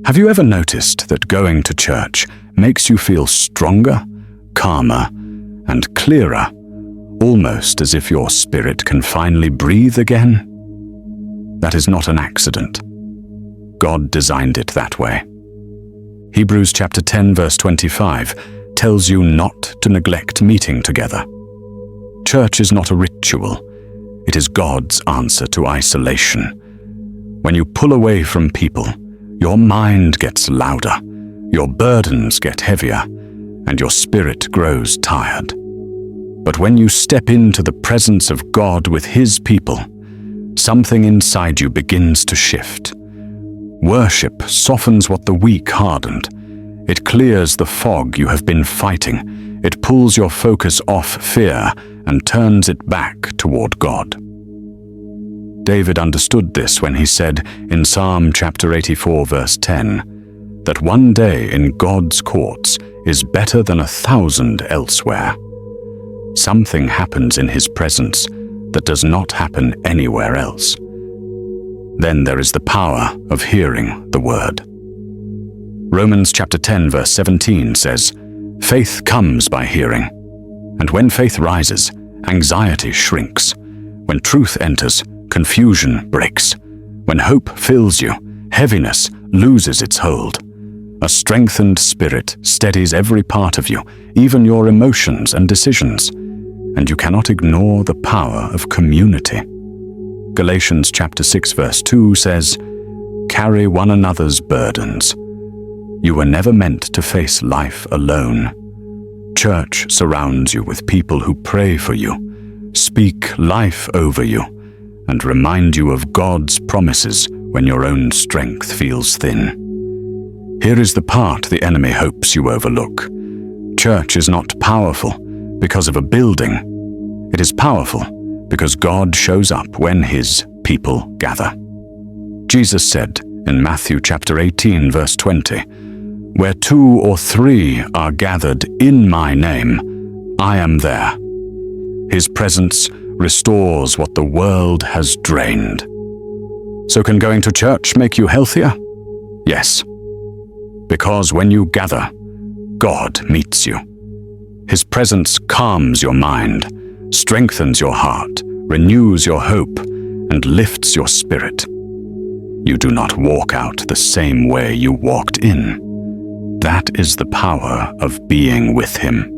Have you ever noticed that going to church makes you feel stronger, calmer, and clearer, almost as if your spirit can finally breathe again? That is not an accident. God designed it that way. Hebrews chapter 10 verse 25 tells you not to neglect meeting together. Church is not a ritual. It is God's answer to isolation. When you pull away from people, your mind gets louder, your burdens get heavier, and your spirit grows tired. But when you step into the presence of God with His people, something inside you begins to shift. Worship softens what the weak hardened. It clears the fog you have been fighting. It pulls your focus off fear and turns it back toward God. David understood this when he said in Psalm chapter 84 verse 10, that one day in God's courts is better than 1,000 elsewhere. Something happens in His presence that does not happen anywhere else. Then there is the power of hearing the word. Romans chapter 10 verse 17 says, "Faith comes by hearing, and when faith rises, anxiety shrinks. When truth enters, confusion breaks. When hope fills you, heaviness loses its hold. A strengthened spirit steadies every part of you, even your emotions and decisions, and you cannot ignore the power of community." Galatians chapter 6 verse 2 says, "Carry one another's burdens." You were never meant to face life alone. Church surrounds you with people who pray for you, speak life over you, and remind you of God's promises when your own strength feels thin. Here is the part the enemy hopes you overlook. Church is not powerful because of a building. It is powerful because God shows up when His people gather. Jesus said in Matthew chapter 18 verse 20, "Where 2 or 3 are gathered in my name, I am there." His presence restores what the world has drained. So can going to church make you healthier? Yes. Because when you gather, God meets you. His presence calms your mind, strengthens your heart, renews your hope, and lifts your spirit. You do not walk out the same way you walked in. That is the power of being with Him.